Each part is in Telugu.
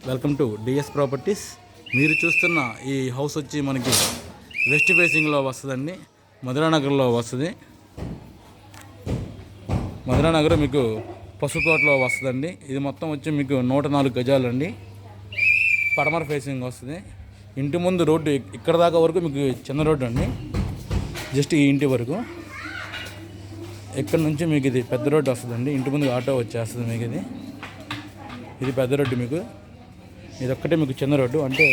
Welcome to DS properties. మీరు చూస్తున్న ఈ హౌస్ వచ్చి మనకి వెస్ట్ ఫేసింగ్లో వస్తుందండి. మధురానగర్లో వస్తుంది. మధురానగర్ మీకు పసుతోటలో వస్తుందండి. ఇది మొత్తం వచ్చి మీకు 104 గజాలండి. పడమర ఫేసింగ్ వస్తుంది. ఇంటి ముందు రోడ్డు ఇక్కడ దాకా వరకు మీకు చిన్న రోడ్డు అండి, జస్ట్ ఈ ఇంటి వరకు. ఇక్కడ నుంచి మీకు ఇది పెద్ద రోడ్డు వస్తుందండి. ఇంటి ముందు ఆటో వచ్చేస్తుంది మీకు. ఇది పెద్ద రోడ్డు మీకు. ఇది ఒక్కటే మీకు చిన్న రోడ్డు, అంటే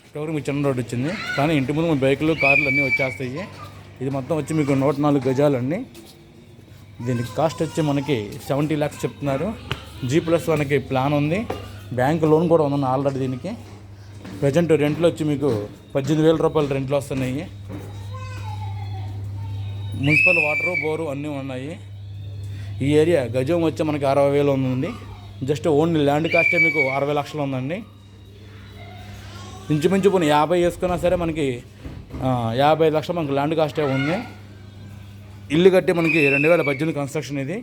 ఇక్కడ మీకు చిన్న రోడ్డు వచ్చింది, కానీ ఇంటి ముందు మీ బైకులు కార్లు అన్నీ వచ్చేస్తాయి. ఇది మొత్తం వచ్చి మీకు 104 గజాలండి. దీనికి కాస్ట్ వచ్చి మనకి 70 lakhs చెప్తున్నారు. G+1కి ప్లాన్ ఉంది. బ్యాంక్ లోన్ కూడా ఉందన్న ఆల్రెడీ. దీనికి ప్రజెంట్ రెంట్లు వచ్చి మీకు 18,000 రూపాయలు రెంట్లు వస్తున్నాయి. మున్సిపల్ వాటరు బోరు అన్నీ ఉన్నాయి. ఈ ఏరియా గజం వచ్చి మనకి 60,000 ఉందండి. జస్ట్ ఓన్లీ ల్యాండ్ కాస్టే మీకు 60 లక్షలు ఉందండి. ఇంచుమించు పోనీ 50 వేసుకున్నా సరే మనకి 55 లక్షలు మనకి ల్యాండ్ కాస్టే ఉంది. ఇల్లు కట్టి మనకి 2018 కన్స్ట్రక్షన్. ఇది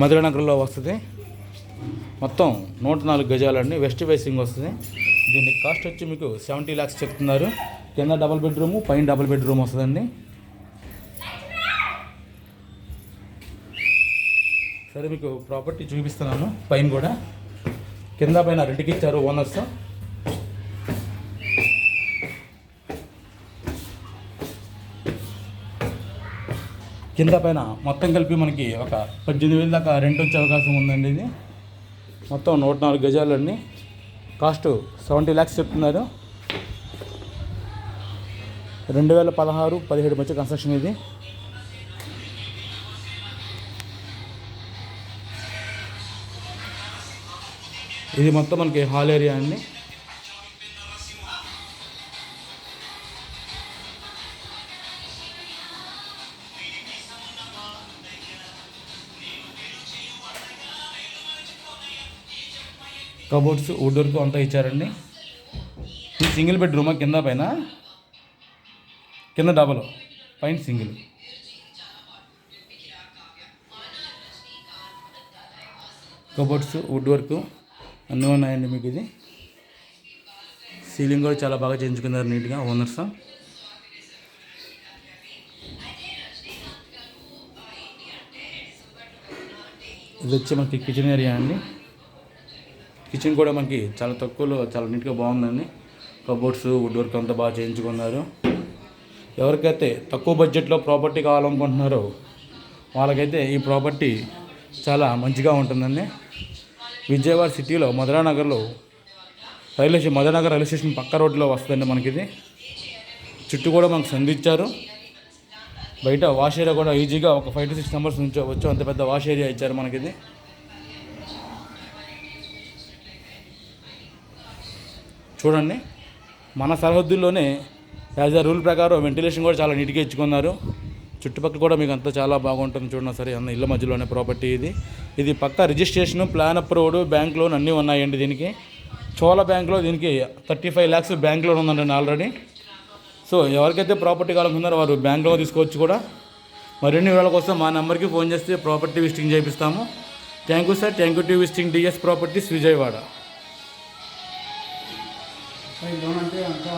మధురానగర్లో వస్తుంది. మొత్తం 104 గజాలండి. వెస్ట్ ఫేసింగ్ వస్తుంది. దీనికి కాస్ట్ వచ్చి మీకు 70 lakhs చెప్తున్నారు. కింద డబుల్ బెడ్రూము, పైన డబుల్ బెడ్రూమ్ వస్తుందండి. సరే మీకు ప్రాపర్టీ చూపిస్తున్నాను. పైన కూడా కింద పైన రెంట్కి ఇచ్చారు ఓనర్స్. కింద పైన మొత్తం కలిపి మనకి ఒక 18,000 దాకా రెంట్ వచ్చే అవకాశం ఉందండి. ఇది మొత్తం 104 గజాలండి. కాస్ట్ 70 lakhs చెప్తున్నారు. 2016-17 మధ్య కన్స్ట్రక్షన్ ఇది. ఇది మొత్తం మనకి హాల్ ఏరియా అండి. కబోర్డ్స్ వుడ్ వర్క్ అంతా ఇచ్చారండి. ఇది సింగిల్ బెడ్రూమా? కింద పైన, కింద డబల్, పైన సింగిల్. కబోర్డ్స్ వుడ్ వర్క్ అన్నీ ఉన్నాయండి మీకు. ఇది సీలింగ్ కూడా చాలా బాగా చేయించుకున్నారు నీట్గా ఓనర్స్. ఇది వచ్చి మనకి కిచెన్ ఏరియా అండి. కిచెన్ కూడా మనకి చాలా తక్కువలో చాలా నీట్గా బాగుందండి. కబోర్డ్స్ వుడ్ వర్క్ అంతా బాగా చేయించుకున్నారు. ఎవరికైతే తక్కువ బడ్జెట్లో ప్రాపర్టీ కావాలనుకుంటున్నారో వాళ్ళకైతే ఈ ప్రాపర్టీ చాలా మంచిగా ఉంటుందండి. విజయవాడ సిటీలో మధురానగర్లో మధురానగర్ రైల్వే స్టేషన్ పక్క రోడ్లో వస్తుందండి మనకి. ఇది చుట్టూ కూడా మనకు సంధించారు. బయట వాష్ ఏరియా కూడా ఈజీగా ఒక 5 to 6 మెంబర్స్ నుంచోవచ్చు, అంత పెద్ద వాష్ ఏరియా ఇచ్చారు మనకి. ఇది చూడండి, మన సరిహద్దుల్లోనే యాజ్ అ రూల్ ప్రకారం వెంటిలేషన్ కూడా చాలా నీట్గా ఇచ్చుకున్నారు. చుట్టుపక్కల కూడా మీకు అంతా చాలా బాగుంటుంది. చూడండి సరే, అన్న ఇళ్ళ మధ్యలోనే ప్రాపర్టీ ఇది. ఇది పక్క registration, plan approved, bank loan అన్నీ ఉన్నాయండి దీనికి. చోళ బ్యాంక్లో దీనికి 35 lakhs బ్యాంక్ లోన్ ఉందండి ఆల్రెడీ. సో ఎవరికైతే ప్రాపర్టీ కావాలనుకున్నారో వారు బ్యాంక్ లోన్ తీసుకోవచ్చు కూడా. మరిన్ని వివరాల కోసం మా నెంబర్కి ఫోన్ చేస్తే ప్రాపర్టీ విజిటింగ్ చేపిస్తాము. Thank you sir. Thank you to visiting DS properties Vijayawada. Loan అంటే అంతా